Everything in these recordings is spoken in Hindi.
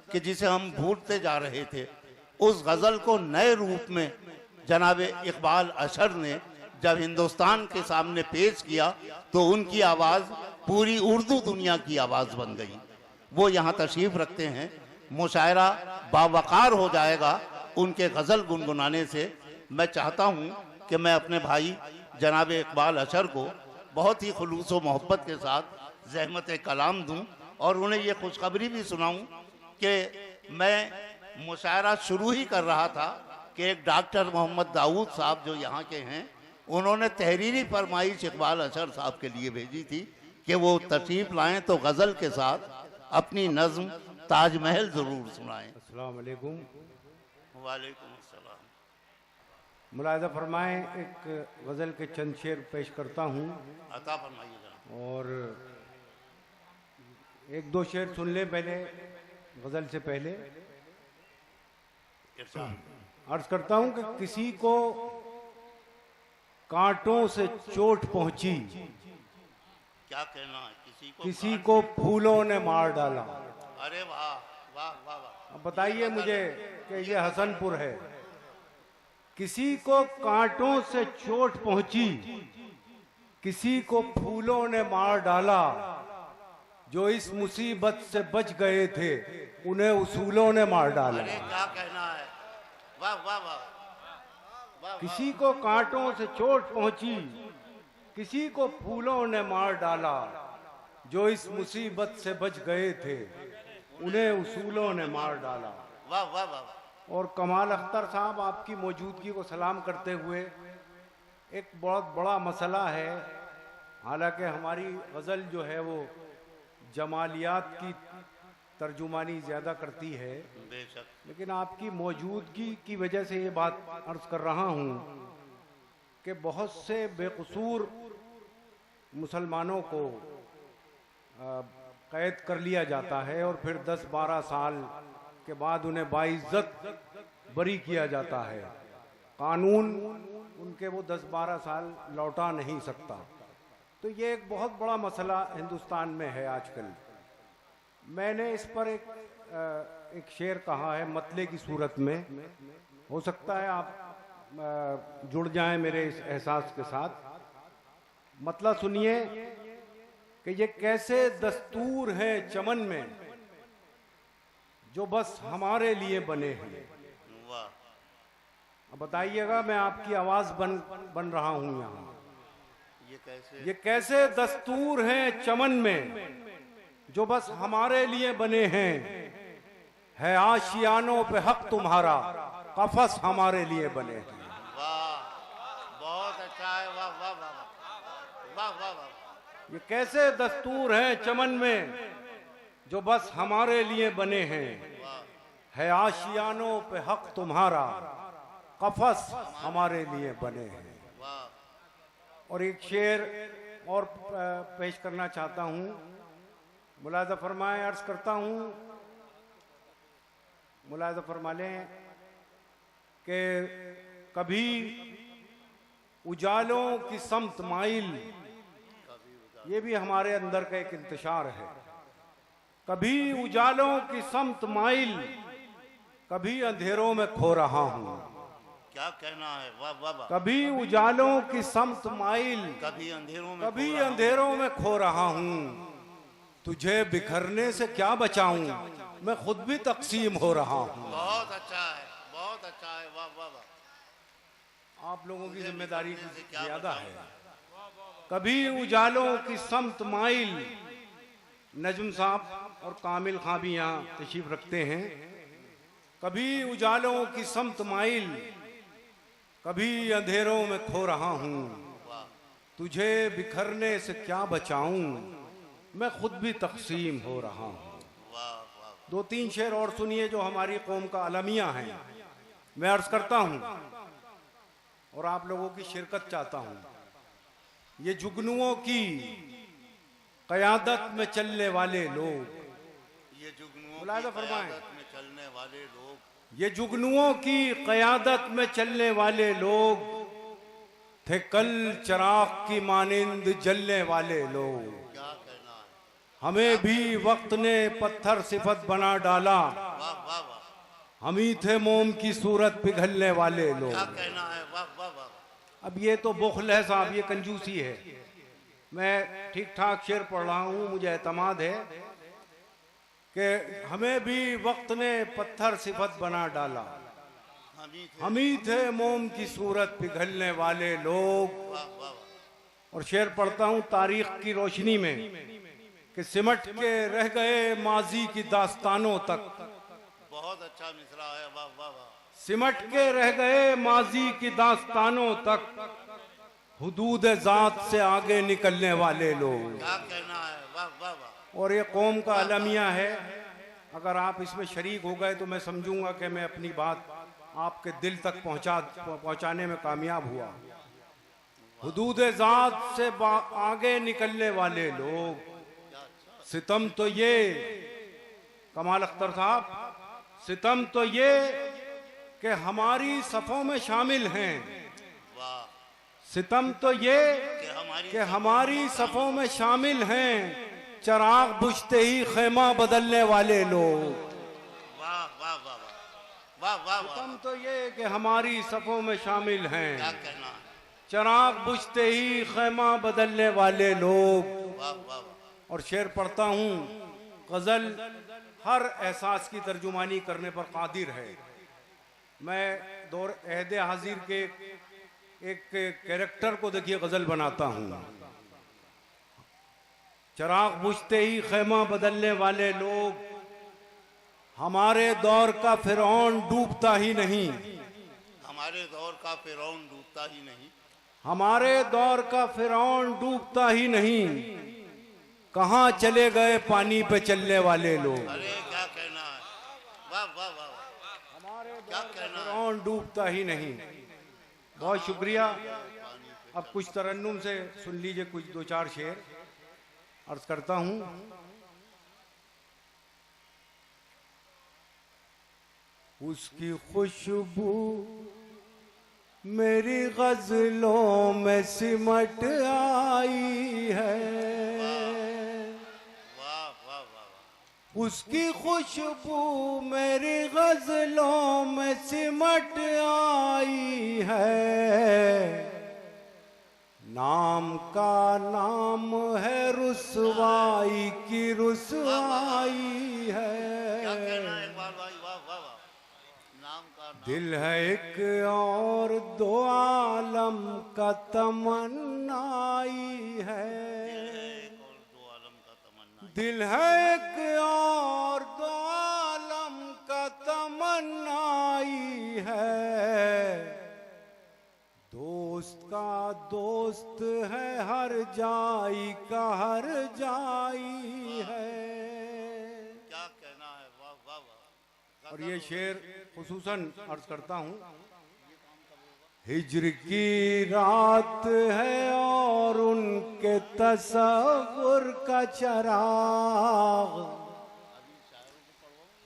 कि जिसे हम भूलते जा रहे थे, उस गज़ल को नए रूप में जनाब इकबाल अशर ने जब हिंदुस्तान के सामने पेश किया तो उनकी आवाज़ पूरी उर्दू दुनिया की आवाज़ बन गई। वो यहाँ तशरीफ़ रखते हैं, मुशायरा बावकार हो जाएगा उनके गज़ल गुनगुनाने से। मैं चाहता हूँ कि मैं अपने भाई जनाब इकबाल अशर को बहुत ही खुलूस व मोहब्बत के साथ ज़हमत कलाम दूँ और उन्हें ये खुशखबरी भी सुनाऊँ कि मैं मुशायरा शुरू ही कर रहा था कि एक डॉक्टर मोहम्मद दाऊद साहब जो यहाँ के हैं, उन्होंने तहरीरी फरमाइश इकबाल अशर साहब के लिए भेजी थी कि वो तशरीफ़ लाएँ तो गज़ल के साथ अपनी नज़्म ताजमहल ज़रूर सुनाएँ। अस्सलाम वालेकुम। वालेकुम अस्सलाम। मुलाहिज़ा फरमाएं, एक गज़ल के चंद शेर पेश करता हूँ अता फरमाइएगा। और एक दो शेर सुन ले पहले गज़ल से पहले। अर्ज करता हूँ कि किसी को कांटों से चोट पहुंची, क्या कहना है, किसी को फूलों ने मार डाला। अरे वाह वाह वाह वाह। अब बताइए मुझे कि ये हसनपुर है। किसी को कांटों से चोट पहुंची, किसी को फूलों ने मार डाला, जो इस मुसीबत से बच गए थे उन्हें उसूलों ने मार डाला। अरे क्या कहना है, वाह वाह वाह वाह। किसी को कांटों से चोट पहुंची, किसी को फूलों ने मार डाला, जो इस मुसीबत से बच गए थे उन्हें उसूलों ने मार डाला। वाह वाह वाह। और कमाल अख्तर साहब, आपकी मौजूदगी को सलाम करते हुए, एक बहुत बड़ा मसला है। हालांकि हमारी गज़ल जो है वो जमालियात की तर्जुमानी ज़्यादा करती है, बेशक, लेकिन आपकी मौजूदगी की वजह से ये बात अर्ज़ कर रहा हूँ कि बहुत से बेकसूर मुसलमानों को कैद कर लिया जाता है और फिर 10-12 साल के बाद उन्हें बाइज्जत बरी किया जाता है। कानून उनके वो 10-12 साल लौटा नहीं सकता। तो ये एक बहुत बड़ा मसला हिंदुस्तान में है आजकल। मैंने इस पर एक शेर कहा है मतले की सूरत में। हो सकता है आप जुड़ जाएं मेरे इस एहसास के साथ। मतला सुनिए कि ये कैसे दस्तूर हैं चमन में जो बस हमारे लिए बने हैं। अब बताइएगा, मैं आपकी आवाज बन रहा हूं यहाँ। ये कैसे दस्तूर हैं चमन में जो बस हमारे लिए बने हैं, है आशियानों पे हक तुम्हारा, कफस हमारे लिए बने हैं। वाह, बहुत अच्छा है, वाह वाह वाह वाह वाह वाह। ये कैसे दस्तूर हैं चमन में जो बस हमारे लिए बने हैं, है आशियानों पे हक तुम्हारा, कफस हमारे लिए बने हैं। और एक शेर और पेश करना चाहता हूँ, मुलाहिज़ा फरमाएं। अर्ज करता हूँ, मुलाहिज़ा फरमा लें कि कभी उजालों की समत माइल, ये भी हमारे अंदर का एक इंतशार है। कभी उजालों की समत माइल, कभी अंधेरों में खो रहा हूँ। क्या कहना है, वाह वाह वाह। कभी उजालों की समत माइल, कभी अंधेरों में खो रहा हूँ। तुझे बिखरने से क्या बचाऊं, मैं खुद भी तकसीम हो रहा हूँ। बहुत अच्छा है, बहुत अच्छा है, वाह वाह वाह। आप लोगों की जिम्मेदारी ज्यादा है। कभी उजालों की समत माइल, नजम साहब और कामिल खां भी यहाँ तशरीफ रखते हैं। कभी उजालों की समत माइल, कभी अंधेरों में खो रहा हूँ। तुझे बिखरने से क्या बचाऊं, मैं खुद भी तकसीम हो रहा हूँ। 2-3 शेर और सुनिए जो हमारी कौम का अलमिया है। मैं अर्ज करता हूँ और आप लोगों की शिरकत चाहता हूँ। ये जुगनुओं की क़यादत में चलने वाले लोग, ये जुगनुओं मुलाहिज़ा की फरमाएं, क़यादत में चलने वाले लोग, ये जुगनुओं की क़यादत में चलने वाले लोग थे कल चिराग की मानिंद जलने वाले लोग। क्या कहना है, हमें भी वक्त ने पत्थर सिफत बना डाला, वाह वाह वाह, हम ही थे मोम की सूरत पिघलने वाले लोग। क्या कहना है, वाह वाह वाह। अब ये तो बुखल है साहब, ये कंजूसी है। मैं ठीक ठाक शेर पढ़ रहा हूँ, मुझे एतमाद है कि हमें भी वक्त ने पत्थर सिफत बना डाला, हम ही थे मोम की सूरत पिघलने वाले लोग। वाह वाह वाह, और शेर पढ़ता हूँ तारीख की रोशनी में कि सिमट के रह गए माजी की दास्तानों तक, बहुत अच्छा मिसरा है, वाह वाह वाह। सिमट के रह गए माजी की दास्तानों तक, हुदूद जात से आगे निकलने वाले लोग। क्या कहना है, वाह वाह वाह। और ये कौम का अलमिया है, अगर आप इसमें शरीक हो गए तो मैं समझूंगा कि मैं अपनी बात आपके दिल तक पहुंचाने में कामयाब हुआ। हुदूद जात से आगे निकलने वाले लोग, सितम तो ये, कमाल अख्तर साहब, सितम तो ये कि हमारी सफ़ों में शामिल हैं, वाह, सितम तो ये कि कि हमारी सफ़ों में शामिल हैं, चराग बुझते ही खेमा बदलने वाले लोग। वाह वाह वाह वाह, वाह वाह वाह। सितम तो ये कि हमारी सफ़ों में शामिल हैं, क्या कहना है, चराग बुझते ही खेमा बदलने वाले लोग। वाह वाह वाह। और शेर पढ़ता हूँ, गज़ल हर एहसास की तर्जुमानी करने पर कादिर है। मैं दौर अहद हाजिर के एक कैरेक्टर को देखिए गज़ल बनाता हूँ। चराग बुझते ही खेमा बदलने वाले लोग, हमारे दौर का फिरौन डूबता ही नहीं, हमारे दौर का फिरौन डूबता ही नहीं, हमारे दौर का फिरौन डूबता ही नहीं, कहाँ चले गए पानी पे चलने वाले लोग। अरे क्या कहना है, वाह वाह वाह वाह। हमारे क्या कहना है, फिरौन डूबता ही नहीं। बहुत शुक्रिया। अब कुछ तरन्नुम से सुन लीजिए कुछ दो चार शेर अर्ज करता हूँ। उसकी खुशबू मेरी गजलों में सिमट आई है, वाह वाह वाह वाह। उसकी खुशबू मेरी गजलों में सिमट आई है, नाम का नाम है रुसवाई की रुसवाई क्या कहना है। है, वाह भाई वाह वाह वाह। नाम का नाम, दिल है एक और दो आलम का तमन्नाई है, एक और दो आलम का तमन्ना। दिल है एक और दो आलम का तमन्नाई है, दोस्त का दोस्त है हर जाई का हर जाई है। क्या कहना है, वाह वाह वाह। और ये शेर खुसूसन अर्ज करता हूँ। हिज्र की रात है और उनके तसव्वुर का चराग,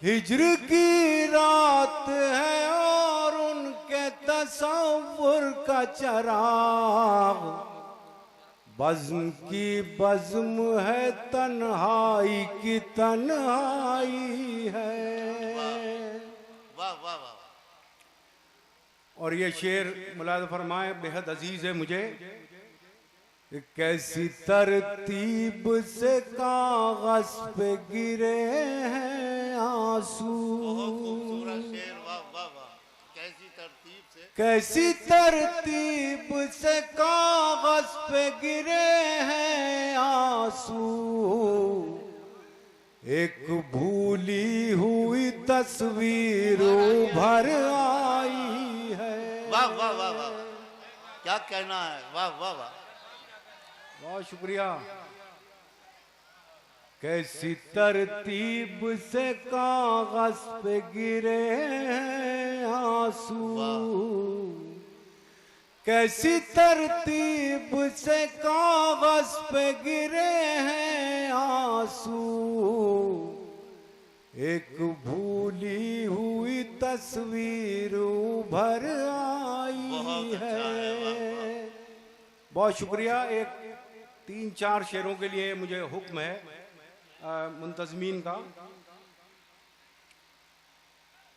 हिज्र की रात है और उनके तसव्वुर का चराग, बज़्म की बज़्म है तन्हाई की तन्हाई है। वाह वाह वाह। और ये शेर मुलाज़ फरमाए बेहद अजीज है मुझे। कैसी तरतीब से कागज पे गिरे हैं आंसू, खूबसूरत शेर, वाह वाह वाह। कैसी तरतीब से, कैसी तरतीब से कागज पे गिरे हैं आंसू, एक भूली हुई तस्वीर उभर आई है। वाह वाह वाह वाह। क्या कहना है, वाह वाह वाह। बहुत शुक्रिया। कैसी तरतीब से कागज पे गिरे हैं आंसू, कैसी तरतीब से कागज पे गिरे हैं आंसू, एक भूली हुई तस्वीर उभर आई है। बहुत शुक्रिया। एक तीन चार शेरों के लिए मुझे हुक्म है मुंतजमीन का।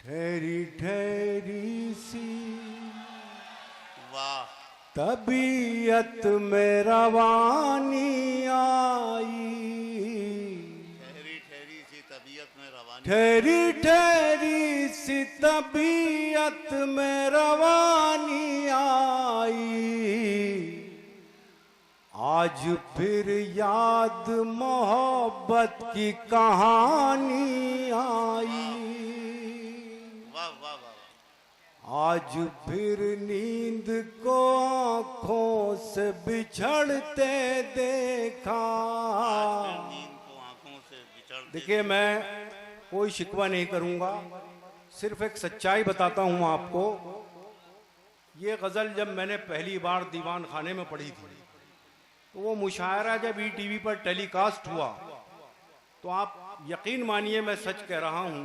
ठहरी ठहरी सी वाह, तबीयत में रवानी आई, ठहरी ठहरी सी तबीयत में रवानी, ठहरी ठहरी सी तबीयत में रवानी आई, आज फिर याद मोहब्बत की कहानी आई, वाह वाह वाह, आज फिर नींद को आंखों से बिछड़ते देखा। नींद को आंखों से बिछड़ते। देखिए, मैं कोई शिकवा नहीं करूंगा, सिर्फ एक सच्चाई बताता हूं आपको। ये गज़ल जब मैंने पहली बार दीवान खाने में पढ़ी थी, तो वो मुशायरा जब ईटीवी पर टेलीकास्ट हुआ, तो आप यकीन मानिए, मैं सच कह रहा हूं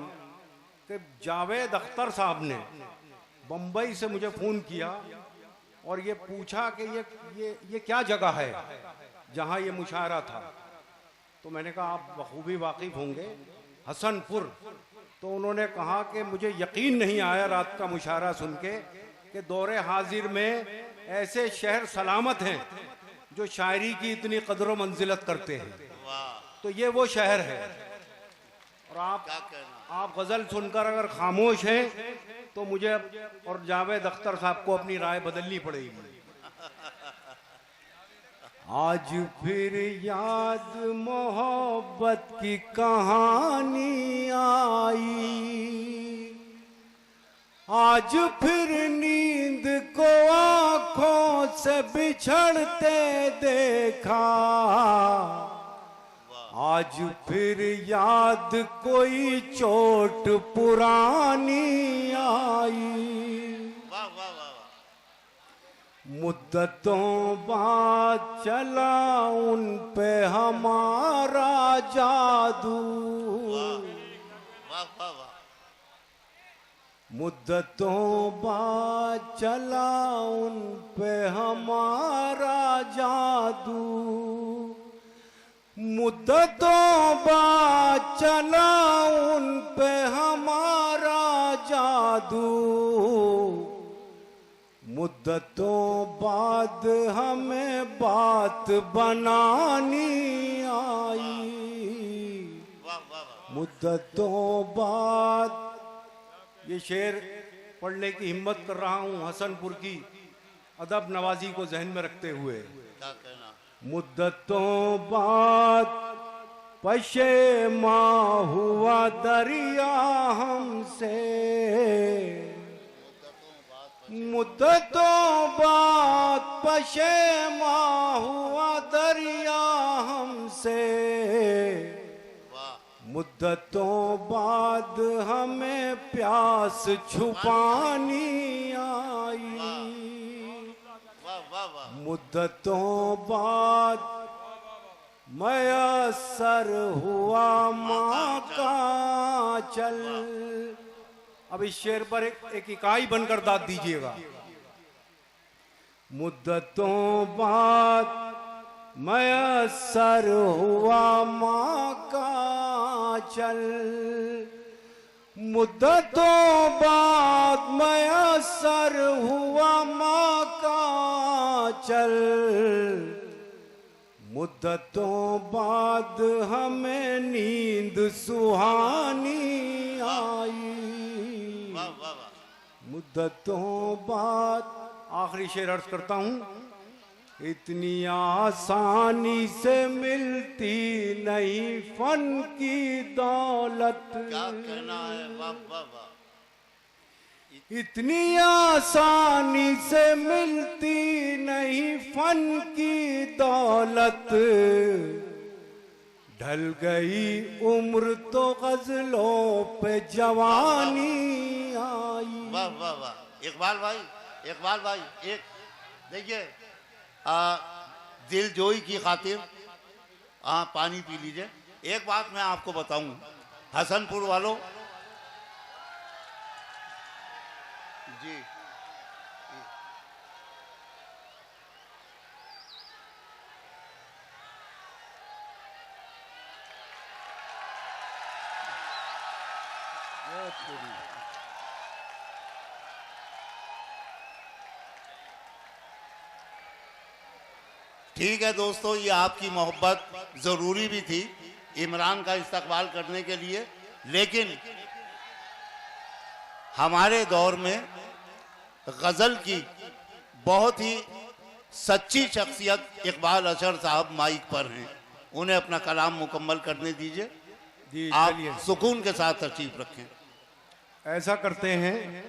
कि जावेद अख्तर साहब ने बम्बई से मुझे फ़ोन किया और ये पूछा कि ये क्या जगह है जहां ये मुशायरा था। तो मैंने कहा आप बखूबी वाकिफ़ होंगे, हसनपुर। तो उन्होंने कहा कि मुझे यकीन नहीं आया रात का मुशायरा सुन के कि दौरे हाजिर में ऐसे शहर सलामत हैं जो शायरी की इतनी कदर मंजिलत करते हैं। वाह, तो ये वो शहर है। और क्या कहना। आप गज़ल सुनकर अगर खामोश हैं तो मुझे और जावेद अख्तर साहब को अपनी राय बदलनी पड़ेगी। आज फिर याद मोहब्बत की कहानी आई, आज फिर नींद को आंखों से बिछड़ते देखा, आज फिर याद कोई चोट पुरानी आई, वाह वाह वाह वाह, मुद्दतों बाद चला उन पे हमारा जादू, वाह वाह वाह, मुद्दतों बाद चला उन पे हमारा जादू, मुद्दतों बाद चला उन पे हमारा जादू, मुद्दतों बाद हमें बात बनानी आई, वाह वाह वाह, मुद्दतों बाद। ये शेर पढ़ने की हिम्मत कर रहा हूँ हसनपुर की अदब नवाजी को जहन में रखते हुए। क्या कहना। मुद्दतों बाद पशेमा हुआ दरिया हमसे, मुद्दतों बाद पशेमा हुआ दरिया हमसे, मुद्दतों बाद हमें प्यास छुपानी आई, वाह वाह वाह, मुद्दतों बाद मयसर हुआ माँ का चल। अब इस शेर पर एक इकाई बनकर दाद दीजिएगा। मुद्दतों बाद मयसर हुआ माँ का चल, मुद्दतों बाद मयसर हुआ माँ का चल, मुद्दतों बाद हमें नींद सुहानी आई, वाह वाह वाह, मुद्दतों बाद। आखिरी शेर अर्ज करता हूँ, इतनी आसानी से मिलती नहीं फन की दौलत, क्या कहना है। वाह वाह वाह, इतनी आसानी से मिलती नहीं फन की दौलत, ढल गई उम्र तो गजलों पे जवानी आई। वाह वाह वाह। इकबाल भाई एक देखिए, दिल जोई की खातिर पानी पी लीजिए। एक बात मैं आपको बताऊं, हसनपुर वालों जी, ठीक है दोस्तों, ये आपकी मोहब्बत जरूरी भी थी इमरान का इस्तकबाल करने के लिए, लेकिन हमारे दौर में गजल की बहुत ही सच्ची शख्सियत इकबाल अशर साहब माइक पर हैं। उन्हें अपना कलाम मुकम्मल करने दीजिए। जी आप चलिए, सुकून के साथ तशरीफ रखें। ऐसा करते हैं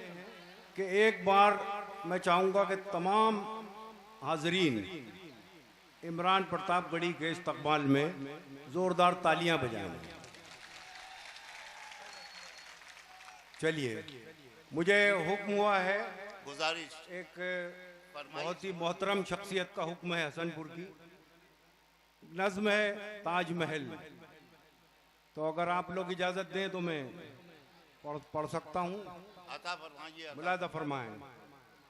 कि एक बार मैं चाहूंगा कि तमाम हाजरीन इमरान प्रतापगढ़ी के इस्तकबाल में जोरदार तालियां बजाएं। चलिए, मुझे हुक्म हुआ है, गुजारिश एक बहुत ही मोहतरम शख्सियत का हुक्म है, हसनपुर की नज्म है ताजमहल। तो अगर आप लोग इजाजत दें तो मैं पढ़ सकता हूँ। अता फरमाइए। मुलादा फरमाएं।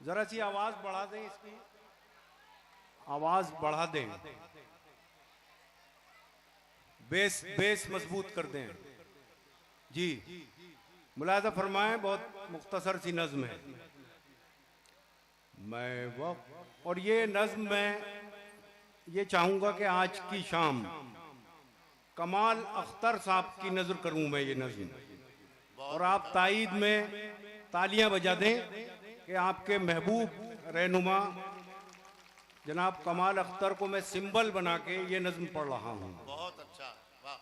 जरा सी आवाज बढ़ा दें, इसकी आवाज बढ़ा दें, बेस मजबूत कर दें। जी मुलादा फरमाएं। बहुत मुख्तसर सी नज्म है। मैं वक्त, और ये नज्म मैं ये चाहूंगा कि आज की शाम कमाल अख्तर साहब की नजर करूं मैं ये नज्म, और आप ताईद में तालियां बजा दें कि आपके महबूब रहनुमा जनाब कमाल अख्तर को मैं सिंबल बना के ये नज्म पढ़ रहा हूं। बहुत अच्छा, वाह।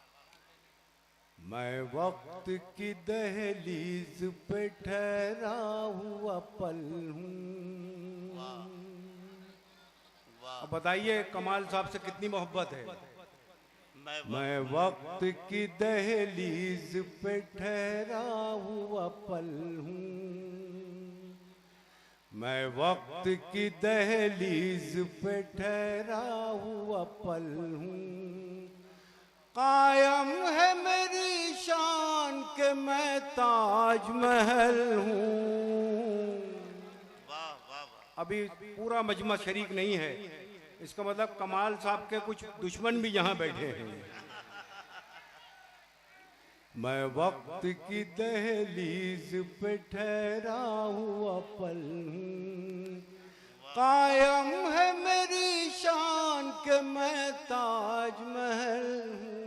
मैं वक्त की दहलीज पे ठहरा हुआ पल हूं। अब बताइए कमाल साहब से कितनी मोहब्बत है। मैं वक्त की दहलीज पे ठहरा हुआ पल हूँ। मैं वक्त की दहलीज पे ठहरा हुआ पल हूँ। कायम है मेरी शान के मैं ताजमहल हूँ। अभी पूरा मजमा शरीक नहीं है, इसका मतलब कमाल साहब के कुछ दुश्मन भी यहाँ बैठे हैं। मैं वक्त की दहलीज पे ठहरा हुआ पल हूँ। कायम है मेरी शान के मैं ताजमहल हूँ।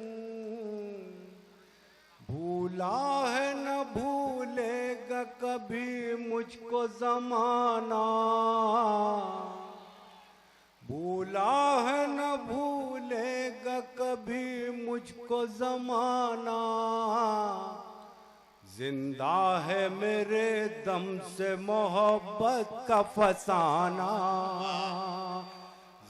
भूला है न भूलेगा कभी मुझको ज़माना। भूला है न भूलेगा कभी मुझको ज़माना। जिंदा है मेरे दम से मोहब्बत का फसाना।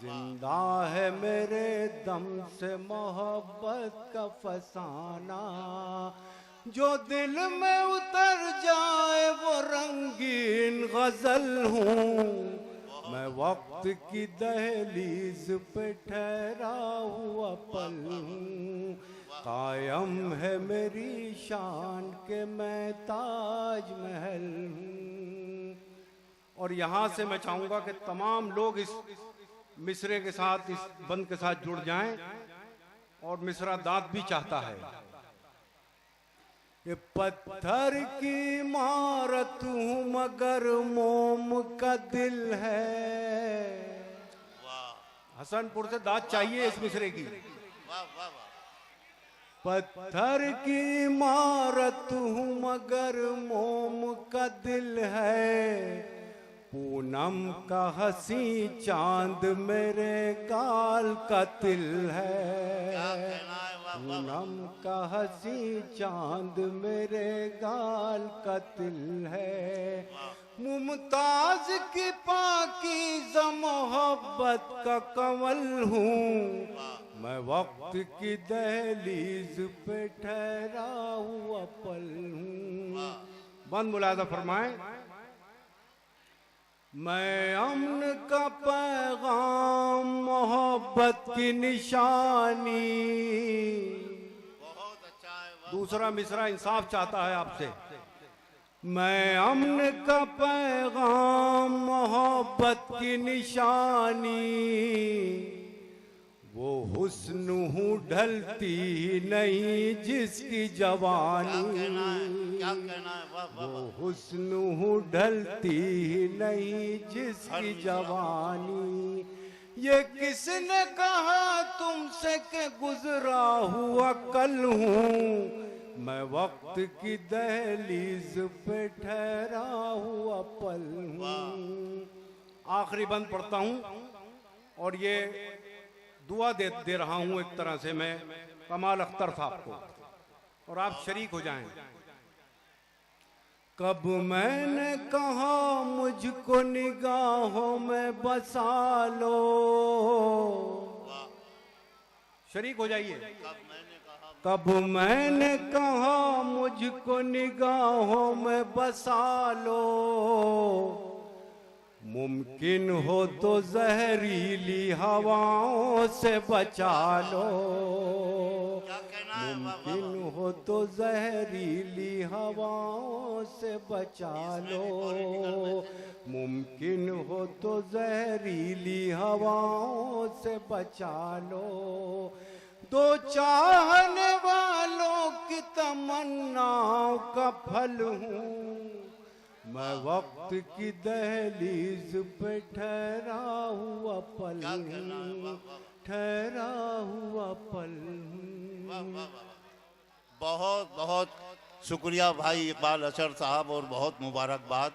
जिंदा है मेरे दम से मोहब्बत का फसाना। जो दिल में उतर जाए वो रंगीन गजल हूँ। मैं वक्त की दहलीज पे ठहरा हुआ पल हूँ। कायम है मेरी शान के मैं ताजमहल हूँ। और यहाँ से मैं चाहूँगा कि तमाम लोग इस मिसरे के साथ, इस बंद के साथ जुड़ जाएं, और मिसरा दाद भी चाहता है। ये पत्थर की इमारत हूँ मगर मोम का दिल है। हसनपुर से दाद चाहिए इस मिसरे की। पत्थर की इमारत हूँ मगर मोम का दिल है। पूनम का हंसी चांद मेरे गाल का तिल है। पूनम का हंसी चांद मेरे गाल का तिल है। मुमताज की पाकीज़ा मोहब्बत का कमल हूँ। मैं वक्त की दहलीज पे ठहरा हुआ पल हूँ। बंद मुलादा फरमाएं। मैं अमन का पैगाम मोहब्बत की निशानी। दूसरा मिसरा इंसाफ चाहता है आपसे। मैं अमन का पैगाम मोहब्बत की निशानी। वो हुस्न हूँ ढलती नहीं जिसकी जवानी, क्या कहना है, वाह वाह वो वाह। हुस्न हूँ ढलती नहीं जिसकी जवानी। ये किसने कहा तुमसे के गुजरा हुआ कल हूँ, मैं वक्त की दहलीज पे ठहरा हुआ पल हूँ। आखिरी बंद पढ़ता हूँ और ये दुआ दे रहा हूँ एक तरह से मैं कमाल अख्तर साहब को, और आप शरीक हो जाएं। कब मैंने कहा मुझको निगाहों में बसा लो, शरीक हो जाइए। कब मैंने कहा मुझको निगाहों में बसा लो, मुमकिन हो तो जहरीली हवाओं से बचा लो, मुमकिन हो तो जहरीली हवाओं से बचा लो, मुमकिन हो तो जहरीली हवाओं से बचा लो। दो चाहने वालों की तमन्नाओं का फल हूँ, मैं वक्त की दहलीज पे ठहरा हुआ पल हूँ, ठहरा हुआ पल हूँ। बहुत बहुत शुक्रिया भाई इकबाल अशर साहब और बहुत मुबारकबाद।